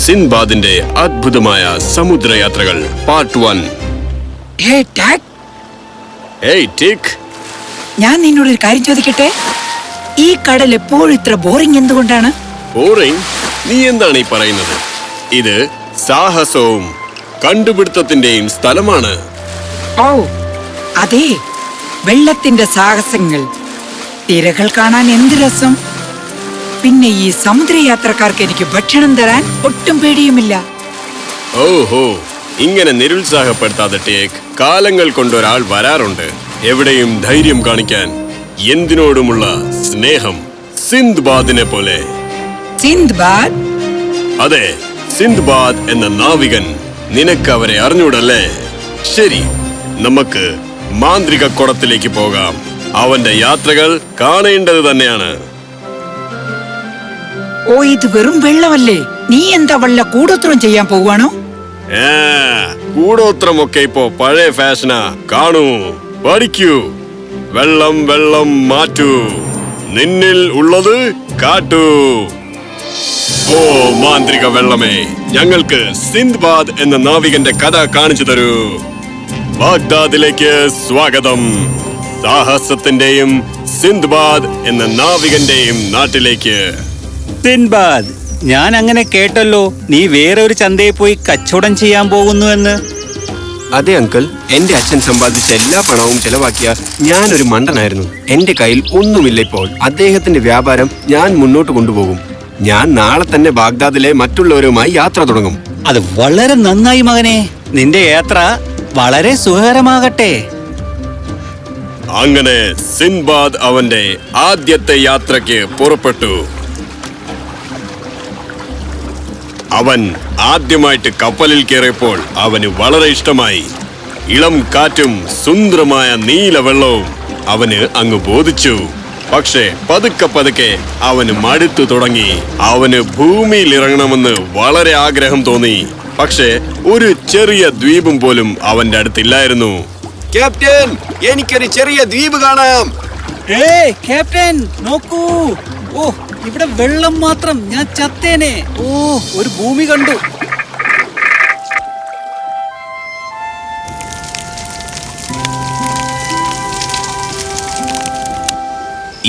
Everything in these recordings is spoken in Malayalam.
സിൻബാദിന്റെ അത്ഭുതമായ സമുദ്രയാത്രകൾ പാർട്ട് 1. ഞാൻ നിന്നോടൊരു കാര്യം ചോദിക്കട്ടെ? ഈ കടൽ എപ്പോഴും ഇത്ര ബോറിംഗ് എന്തുകൊണ്ടാണ്? ബോറിംഗ്? നീ എന്താണ് ഈ പറയുന്നത്? ഇത് സാഹസവും കണ്ടുപിടുത്തത്തിന്റെയും സ്ഥലമാണ്. ഓ അതെ, വെള്ളത്തിന്റെ സാഹസങ്ങൾ. തിരകൾ കാണാൻ എന്ത് രസം! പിന്നെ ഈ സമുദ്രയാത്രക്കാർക്ക് എനിക്ക് ഭക്ഷണം തരാൻ ഒട്ടും പേടിയുമില്ല. ഓഹോ, ഇങ്ങനെ നിരുത്സാഹപ്പെടുത്താതെ ടേക്ക്. കാലങ്ങൾ കൊണ്ടൊരാൾ വരാറുണ്ട്, എവിടെയും ധൈര്യം കാണിക്കാൻ, എന്തിനോടുമുള്ള സ്നേഹം. സിന്ദ്ബാദിനെ പോലെ. സിന്ദ്ബാദ്? അതെ, സിന്ദ്ബാദ് എന്ന നാവികൻ. നിനക്ക് അവരെ അറിഞ്ഞൂടല്ലേ? ശരി, നമുക്ക് മാന്ത്രിക കുടത്തിലേക്ക് പോകാം. അവന്റെ യാത്രകൾ കാണേണ്ടത് തന്നെയാണ്. ഓ, ഇത് വെറും വെള്ളമല്ലേ? നീ എന്താ വല്ല കൂടോത്രം ചെയ്യാൻ പോവാണോ? കൂടോത്രമൊക്കെ ഇപ്പോ പഴയ ഫാഷനാ. കാണൂ, പഠിക്കൂ. വെള്ളം വെള്ളം മാറ്റൂ, നിന്നിൽ ഉള്ളത് കാട്ടൂ. ഓ മാന്ത്രിക വെള്ളമേ, ഞങ്ങൾക്ക് സിന്ദ്ബാദ് എന്ന നാവികന്റെ കഥ കാണിച്ചു തരൂ. ബാഗ്ദാദിലേക്ക് സ്വാഗതം. സാഹസത്തിന്റെയും സിന്ദ്ബാദ് എന്ന നാവികന്റെയും നാട്ടിലേക്ക്. സിൻബാദ്, ഞാൻ അങ്ങനെ കേട്ടല്ലോ നീ വേറെ ഒരു ചന്തയിൽ പോയി കച്ചവടം ചെയ്യാൻ പോകുന്നു എന്ന്. അതെ അങ്കിൾ, എന്റെ അച്ഛൻ സമ്പാദിച്ച എല്ലാ പണവും ചെലവാക്കിയ ഞാനൊരു മണ്ടനായിരുന്നു. എന്റെ കയ്യിൽ ഒന്നുമില്ല ഇപ്പോൾ. അദ്ദേഹത്തിന്റെ വ്യാപാരം ഞാൻ മുന്നോട്ട് കൊണ്ടുപോകും. ഞാൻ നാളെ തന്നെ ബാഗ്ദാദിലെ മറ്റുള്ളവരുമായി യാത്ര തുടങ്ങും. അത് വളരെ നന്നായി മകനെ. നിന്റെ യാത്ര വളരെ സുഖകരമാകട്ടെ. അങ്ങനെ സിൻബാദ് അവന്റെ ആദ്യത്തെ യാത്രയ്ക്ക് പുറപ്പെട്ടു. അവൻ ആദ്യമായിട്ട് കപ്പലിൽ കയറിയപ്പോൾ അവന് വളരെ ഇഷ്ടമായി. ഇളം കാറ്റും സുന്ദരമായ നീല വെള്ളവും അവന് അങ്ങ് ബോധിച്ചു. പക്ഷേ പതുക്കെ പതുക്കെ അവന് മടുത്തു തുടങ്ങി. അവന് ഭൂമിയിൽ ഇറങ്ങണമെന്ന് വളരെ ആഗ്രഹം തോന്നി. പക്ഷേ ഒരു ചെറിയ ദ്വീപും പോലും അവന്റെ അടുത്തില്ലായിരുന്നു. ക്യാപ്റ്റൻ, എനിക്കൊരു ചെറിയ ദ്വീപ് കാണാം. ക്യാപ്റ്റൻ നോക്കൂ. ഓ, ഇവിടെ വെള്ളം മാത്രം. ഞാൻ ചത്തേനെ. ഓ, ഒരു ഭൂമി കണ്ടു.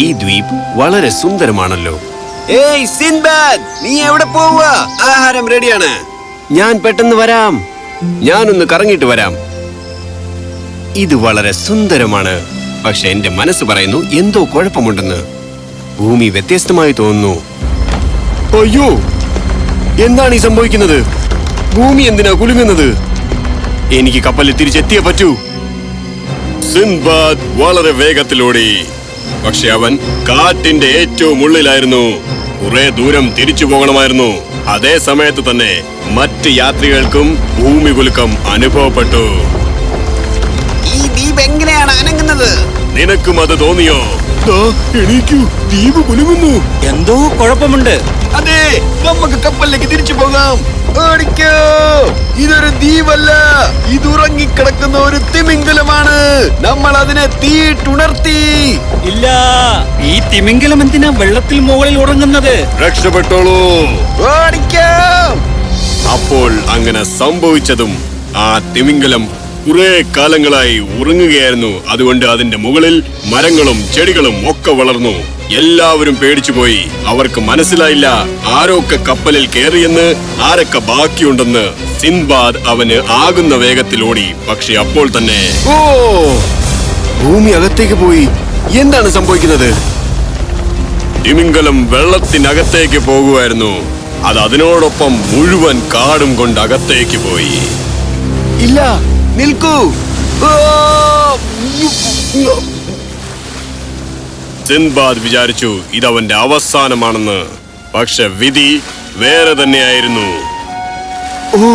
ഈ ദ്വീപ് വളരെ സുന്ദരമാണല്ലോ. ഏയ് സിൻബാദ്, നീ എവിടെ പോവുക? ആഹാരം റെഡിയാണ്. ഞാൻ പെട്ടെന്ന് വരാം. ഞാനൊന്ന് കറങ്ങിയിട്ട് വരാം. ഇത് വളരെ സുന്ദരമാണ്, പക്ഷെ എന്റെ മനസ്സ് പറയുന്നു എന്തോ കുഴപ്പമുണ്ടെന്ന്. ഭൂമി വ്യത്യസ്തമായി തോന്നുന്നു. അയ്യോ, എന്താണ് ഈ സംഭവിക്കുന്നത്? ഭൂമി എന്തിനാ കുലുങ്ങുന്നത്? എനിക്ക് കപ്പലിൽ തിരിച്ചെത്തിയേ പറ്റൂ. സിൻബാദ് വളരെ വേഗത്തിലോടി. പക്ഷെ അവൻ കാറ്റിന്റെ ഏറ്റവും ഉള്ളിലായിരുന്നു. കുറെ ദൂരം തിരിച്ചു പോകണമായിരുന്നു. അതേ സമയത്ത് തന്നെ മറ്റ് യാത്രികൾക്കും ഭൂമി കുലുക്കം അനുഭവപ്പെട്ടു. ഈ ദ്വീപ് എങ്ങനെയാണ് അനങ്ങുന്നത്? നിനക്കും അത് തോന്നിയോ? എണീക്കൂ, ദ്വീപ് കുലുങ്ങുന്നു. എന്തോ കുഴപ്പമുണ്ട്. അതെ, നമുക്ക് കപ്പലിലേക്ക് തിരിച്ചു പോകാം. ഓടിക്കോ! ഇതൊരു ദ്വീപല്ല, ഇത് ഉറങ്ങിക്കിടക്കുന്ന ഒരു തിമിംഗലമാണ്. നമ്മൾ അതിനെ തീയിട്ടുണർത്തി. ഇല്ല, ഈ തിമിംഗലം എന്തിനാ വെള്ളത്തിൽ മുകളിൽ ഉറങ്ങുന്നത്? രക്ഷപ്പെട്ടോളൂ. ഓടിക്കോ! അപ്പോൾ അങ്ങനെ സംഭവിച്ചതും ആ തിമിംഗലം കുറെ കാലങ്ങളായി ഉറങ്ങുകയായിരുന്നു. അതുകൊണ്ട് അതിന്റെ മുകളിൽ മരങ്ങളും ചെടികളും ഒക്കെ വളർന്നു. എല്ലാവരും പേടിച്ചുപോയി. അവർക്ക് മനസ്സിലായില്ല ആരൊക്കെ കപ്പലിൽ കയറിയെന്ന്, ആരൊക്കെ ബാക്കിയുണ്ടെന്ന്. സിൻബാദ് അവന് ആകുന്ന വേഗത്തിൽ ഓടി. പക്ഷെ അപ്പോൾ തന്നെ ഭൂമി അകത്തേക്ക് പോയി. എന്താണ് സംഭവിക്കുന്നത്? തിമിംഗലം വെള്ളത്തിനകത്തേക്ക് പോകുമായിരുന്നു. അത് അതിനോടൊപ്പം മുഴുവൻ കാടും കൊണ്ട് അകത്തേക്ക് പോയി. ഇല്ല, നിൽക്കൂ. സിൻബാദ് വിചാരിച്ചു ഇതവന്റെ അവസാനമാണെന്ന്. പക്ഷെ വിധി വേറെ തന്നെയായിരുന്നു. ഓ,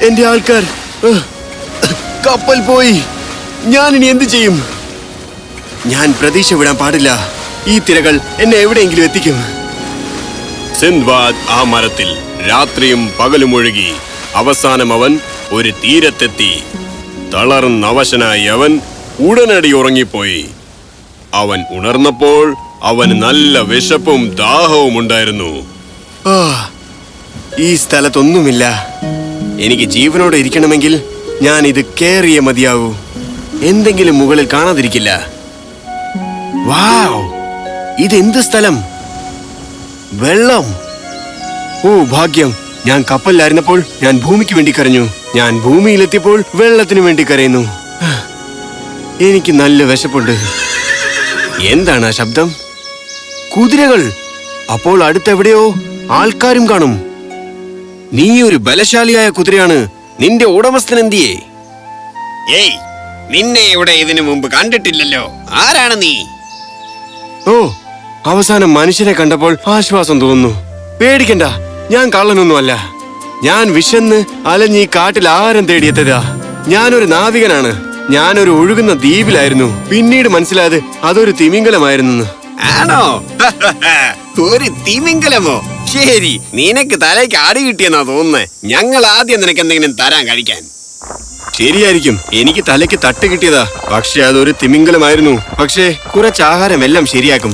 എന്റെ ആൾക്കാർ! കപ്പൽ പോയി. ഞാൻ ഇനി എന്ത് ചെയ്യും? ഞാൻ പ്രതീക്ഷ വിടാൻ പാടില്ല. ഈ തിരകൾ എന്നെ എവിടെയെങ്കിലും എത്തിക്കും. സിൻബാദ് ആ മരത്തിൽ രാത്രിയും പകലും ഒഴുകി. അവസാനം അവൻ ഒരു തീരത്തെത്തി. തളർന്നവശനായി അവൻ ഉടനടി ഉറങ്ങിപ്പോയി. അവൻ ഉണർന്നപ്പോൾ അവന് നല്ല വിശപ്പും ദാഹവും ഉണ്ടായിരുന്നു. ആ, ഈ സ്ഥലത്തൊന്നുമില്ല. എനിക്ക് ജീവനോടെ ഇരിക്കണമെങ്കിൽ ഞാൻ ഇത് കേറിയേ മതിയാവൂ. എന്തെങ്കിലും മുകളിൽ കാണാതിരിക്കില്ല. വാവ്, ഇതെന്ത് സ്ഥലം! വെള്ളം! ഓ ഭാഗ്യം! ഞാൻ കപ്പലിലായിരുന്നപ്പോൾ ഞാൻ ഭൂമിക്ക് വേണ്ടി കരഞ്ഞു. ഞാൻ ഭൂമിയിലെത്തിയപ്പോൾ വെള്ളത്തിനു വേണ്ടി കരയുന്നു. എനിക്ക് നല്ല വിശപ്പുണ്ട്. എന്താണ് ആ ശബ്ദം? കുതിരകൾ! അപ്പോൾ അടുത്തെവിടെയോ ആൾക്കാരും കാണും. നീ ഒരു ബലശാലിയായ കുതിരയാണ്. നിന്റെ ഉടമസ്ഥൻ എന്തിയേ? ഏയ്, നിന്നെ ഇവിടെ ഇതിനു മുമ്പ് കണ്ടിട്ടില്ലല്ലോ. ആരാണ് നീ? ഓ, അവസാനം മനുഷ്യനെ കണ്ടപ്പോൾ ആശ്വാസം തോന്നുന്നു. പേടിക്കണ്ട, ഞാൻ കള്ളനൊന്നുമല്ല. ഞാൻ വിശന്ന് അലഞ്ഞ് ഈ കാട്ടിൽ ആഹാരം തേടിയെത്തതാ. ഞാനൊരു നാവികനാണ്. ഞാനൊരു ഒഴുകുന്ന ദ്വീപിലായിരുന്നു. പിന്നീട് മനസ്സിലായത് അതൊരു തിമിംഗലമായിരുന്നു. ആണോ? ഒരു തിമിംഗലമോ? ശരി, നിനക്ക് തലയ്ക്ക് അടി കിട്ടിയെന്നാ തോന്നുന്നേ. ഞങ്ങൾ ആദ്യം നിനക്ക് എന്തെങ്കിലും തരാൻ കഴിക്കാൻ. ശരിയായിരിക്കും, എനിക്ക് തലയ്ക്ക് തട്ട് കിട്ടിയതാ. പക്ഷെ അതൊരു തിമിംഗലമായിരുന്നു. പക്ഷേ കുറച്ച് ആഹാരം എല്ലാം ശരിയാക്കും.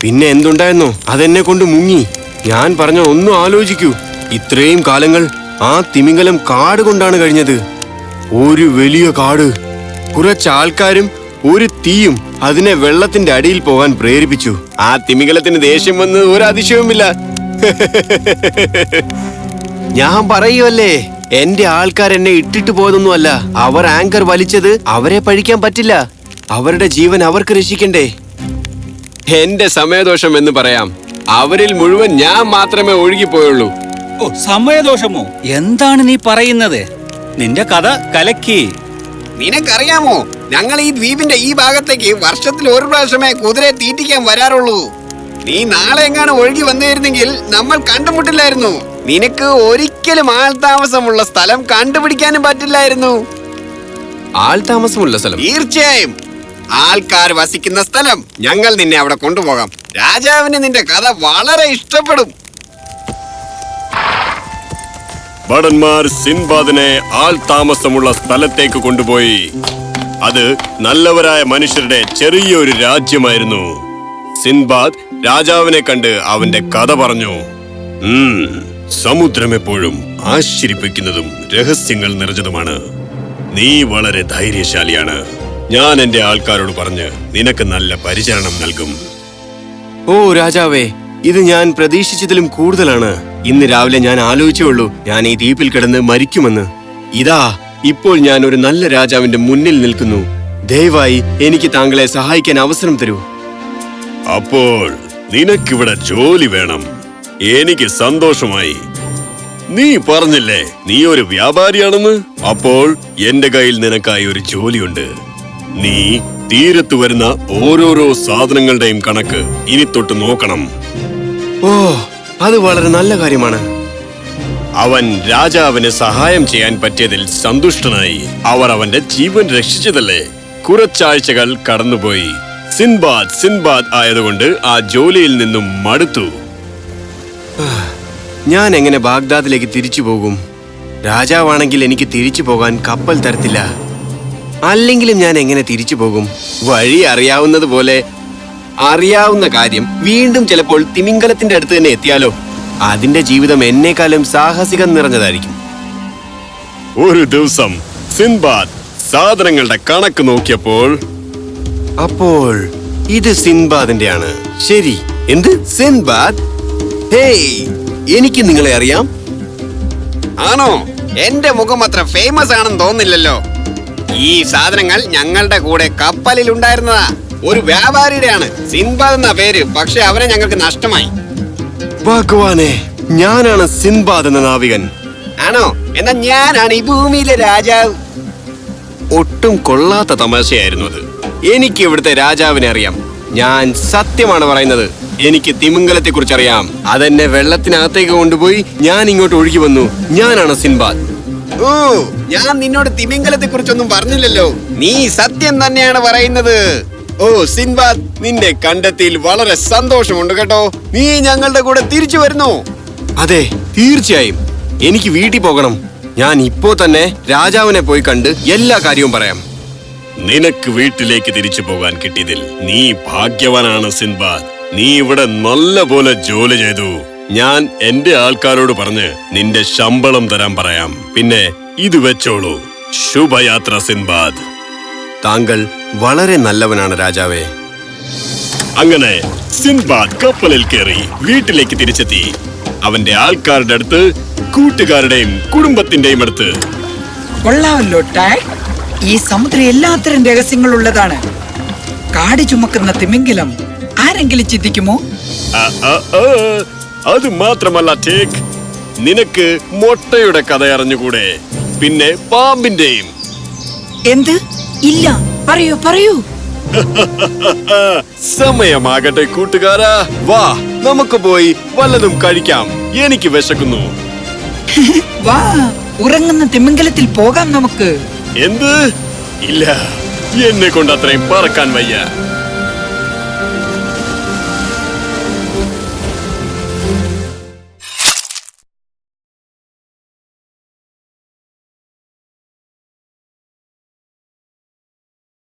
പിന്നെ എന്തുണ്ടായിരുന്നു? അതെന്നെ കൊണ്ട് മുങ്ങി. ഞാൻ പറഞ്ഞ ഒന്നും ആലോചിക്കൂ. ഇത്രയും കാലങ്ങൾ ആ തിമിംഗലം കാട് കൊണ്ടാണ് കഴിഞ്ഞത്. ഒരു വലിയ കാട്, കുറച്ച് ആൾക്കാരും ഒരു തീയും അതിനെ വെള്ളത്തിന്റെ അടിയിൽ പോകാൻ പ്രേരിപ്പിച്ചു. ആ തിമിംഗലത്തിന് ദേഷ്യം വന്ന് ഒരു അതിശയവുമില്ല. ഞാൻ പറയുമല്ലേ, എന്റെ ആൾക്കാർ എന്നെ ഇട്ടിട്ട് പോയതൊന്നുമല്ല. അവർ ആങ്കർ വലിച്ചത് അവരെ പഴിക്കാൻ പറ്റില്ല. അവരുടെ ജീവൻ അവർക്ക് രക്ഷിക്കണ്ടേ. എന്റെ സമയദോഷം എന്ന് പറയാം. അവരിൽ മുഴുവൻ ഞാൻ മാത്രമേ ഒഴുകിപ്പോയുള്ളൂ. ഓ, സമയദോഷമോ? എന്താണ് നീ പറയുന്നത്? നിന്റെ കഥ കലക്കി. നിനക്കറിയാമോ, ഞങ്ങൾ ഈ ദ്വീപിന്റെ ഈ ഭാഗത്തേക്ക് വർഷത്തിൽ ഒരു പ്രാവശ്യമേ കുതിരയെ തീറ്റിക്കാൻ വരാറുള്ളൂ. നീ നാളെ എങ്ങാണ് ഒഴുകി വന്നിരുന്നെങ്കിൽ നമ്മൾ കണ്ടുമുട്ടില്ലായിരുന്നു. നിനക്ക് ഒരിക്കലും ആൾതാമസമുള്ള സ്ഥലം കണ്ടുപിടിക്കാനും പറ്റില്ലായിരുന്നു. ആൾതാമസമുള്ള സ്ഥലം? തീർച്ചയായും, ആൾക്കാർ വസിക്കുന്ന സ്ഥലം. ഞങ്ങൾ നിന്നെ അവിടെ കൊണ്ടുപോകാം. രാജാവിന് നിന്റെ കഥ വളരെ ഇഷ്ടപ്പെടും. ഭടന്മാർ സിൻബാദിനെ ആൾ താമസമുള്ള സ്ഥലത്തേക്ക് കൊണ്ടുപോയി. അത് നല്ലവരായ മനുഷ്യരുടെ ചെറിയൊരു രാജ്യമായിരുന്നു. സിൻബാദ് രാജാവിനെ കണ്ട് അവന്റെ കഥ പറഞ്ഞു. സമുദ്രം എപ്പോഴും ആശ്ചര്യപ്പിക്കുന്നതും രഹസ്യങ്ങൾ നിറഞ്ഞതുമാണ്. നീ വളരെ ധൈര്യശാലിയാണ്. ഞാൻ എന്റെ ആൾക്കാരോട് പറഞ്ഞ് നിനക്ക് നല്ല പരിചരണം നൽകും. ഓ രാജാവേ, ഇത് ഞാൻ പ്രതീക്ഷിച്ചതിലും കൂടുതലാണ്. ഇന്ന് രാവിലെ ഞാൻ ആലോചിച്ചുള്ളൂ ഞാൻ ഈ ദ്വീപിൽ കിടന്ന് മരിക്കുമെന്ന്. ഇതാ, ഇപ്പോൾ ഞാൻ ഒരു നല്ല രാജാവിന്റെ മുന്നിൽ നിൽക്കുന്നു. ദയവായി എനിക്ക് താങ്കളെ സഹായിക്കാൻ അവസരം തരൂ. അപ്പോൾ നിനക്കിവിടെ ജോലി വേണം. എനിക്ക് സന്തോഷമായി. നീ പറഞ്ഞില്ലേ നീ ഒരു വ്യാപാരിയാണെന്ന്? അപ്പോൾ എന്റെ കയ്യിൽ നിനക്കായി ഒരു ജോലിയുണ്ട്. നീ തീരത്ത് വരുന്ന ഓരോരോ സാധനങ്ങളുടെയും കണക്ക് ഇനി തൊട്ട് നോക്കണം. ഓ, അത് വളരെ നല്ല കാര്യമാണ്. അവൻ രാജാവിന് സഹായം ചെയ്യാൻ പറ്റിയതിൽ സന്തുഷ്ടനായി. അവർ അവന്റെ ജീവൻ രക്ഷിച്ചതല്ലേ. കുറച്ചാഴ്ചകൾ കടന്നുപോയി. സിൻബാദ് ആയതുകൊണ്ട് ആ ജോലിയിൽ നിന്നും മടുത്തു. ഞാൻ എങ്ങനെ ബാഗ്ദാദിലേക്ക് തിരിച്ചു പോകും? രാജാവാണെങ്കിൽ എനിക്ക് തിരിച്ചു പോകാൻ കപ്പൽ തരത്തില്ല. അല്ലെങ്കിലും ഞാൻ എങ്ങനെ തിരിച്ചു പോകും? വഴി അറിയാവുന്നത് പോലെ അറിയാവുന്ന കാര്യം വീണ്ടും ചിലപ്പോൾ തിമിംഗലത്തിന്റെ അടുത്ത് തന്നെ എത്തിയാലോ? അതിന്റെ ജീവിതം എന്നെക്കാളും സാഹസികം നിറഞ്ഞതായിരിക്കും. ഒരു ദിവസം സിൻബാദ് സാധനങ്ങളുടെ കണക്ക് നോക്കിയപ്പോൾ അപ്പോൾ ഇത് സിൻബാദിന്റെ ആണ്. ശരി, എന്ത് സിൻബാദ്? ഹേയ്, എനിക്ക് നിങ്ങളെ അറിയാം. ആണോ? എന്റെ മുഖം അത്ര ഫേമസ് ആണെന്ന് തോന്നില്ലല്ലോ. ഈ സാധനങ്ങൾ ഞങ്ങളുടെ കൂടെ കപ്പലിൽ ഉണ്ടായിരുന്നതാ. ഒരു വ്യാപാരിയുടെയാണ്. സിൻബാദ് എന്ന പേര്, പക്ഷെ അവനെ ഞങ്ങൾക്ക് നഷ്ടമായി. ഭഗവാനെ, ഞാനാണ് സിൻബാദ് എന്ന നാവികൻ. ആണോ? എന്നാ ഞാനാണ് ഈ ഭൂമിയിലെ രാജാവ്. ഒട്ടും കൊള്ളാത്ത തമാശയായിരുന്നു അത്. എനിക്ക് ഇവിടുത്തെ രാജാവിനെ അറിയാം. ഞാൻ സത്യമാണ് പറയുന്നത്. എനിക്ക് തിമിംഗലത്തെ കുറിച്ച് അറിയാം. അതെന്നെ വെള്ളത്തിനകത്തേക്ക് കൊണ്ടുപോയി ഞാൻ ഇങ്ങോട്ട് ഒഴുകി വന്നു. ഞാനാണ് സിൻബാദ്. ഓ, ഞാൻ നിന്നോട് തിമിംഗലത്തെ കുറിച്ചൊന്നും പറഞ്ഞില്ലല്ലോ. നീ സത്യം തന്നെയാണ് പറയുന്നത്. ഓ സിൻബാദ്, നിന്നെ കണ്ടെത്തിയിൽ വളരെ സന്തോഷമുണ്ട് കേട്ടോ. നീ ഞങ്ങളുടെ കൂടെ തിരിച്ചു വരുന്നു. അതെ, തീർച്ചയായും. എനിക്ക് വീട്ടിൽ പോകണം. ഞാൻ ഇപ്പോ തന്നെ രാജാവിനെ പോയി കണ്ട് എല്ലാ കാര്യവും പറയാം. നിനക്ക് വീട്ടിലേക്ക് തിരിച്ചു പോകാൻ കിട്ടിയതിൽ നീ ഭാഗ്യവാനാണ് സിൻബാദ്. നീ ഇവിടെ നല്ല പോലെ ജോലി ചെയ്തു. ഞാൻ എന്റെ ആൾക്കാരോട് പറഞ്ഞ് നിന്റെ ശമ്പളം തരാൻ പറയാം. പിന്നെ ഇത് വെച്ചോളൂ. ശുഭയാത്ര സിൻബാദ്. താങ്കൾ വളരെ നല്ലവനാണ് രാജാവേ. അങ്ങനെ സിൻബാദ് കപ്പലിൽ കയറി വീട്ടിലേക്ക് തിരിച്ചെത്തി. അവന്റെ ആൾക്കാരുടെ അടുത്ത്, കൂട്ടുകാരുടെയും കുടുംബത്തിന്റെയും അടുത്ത്. കൊള്ളാമല്ലോ ടായ്. ഈ സമുദ്രം എല്ലാത്തരം രഹസ്യങ്ങളുള്ളതാണ്. കാട് ചുമക്കുന്ന തിമിംഗലം ആരെങ്കിലും ചിന്തിക്കുമോ? ആ, ആ, ആ. അത് മാത്രമല്ല ടേക്ക്, നിനക്ക് മൊട്ടയുടെ കഥ അറിഞ്ഞുകൂടെ? പിന്നെ പാമ്പിന്റെയും. എന്ത്? ഇല്ല, പറയൂ പറയൂ. സമയമാകട്ടെ കൂട്ടുകാരാ, വാ നമുക്ക് പോയി വല്ലതും കഴിക്കാം. എനിക്ക് വിശക്കുന്നു. വാ, ഉറങ്ങുന്ന തിമിംഗലത്തിൽ പോകാം നമുക്ക്. എന്ത്? ഇല്ല, എന്നെ കൊണ്ട് അത്രയും പറക്കാൻ വയ്യ.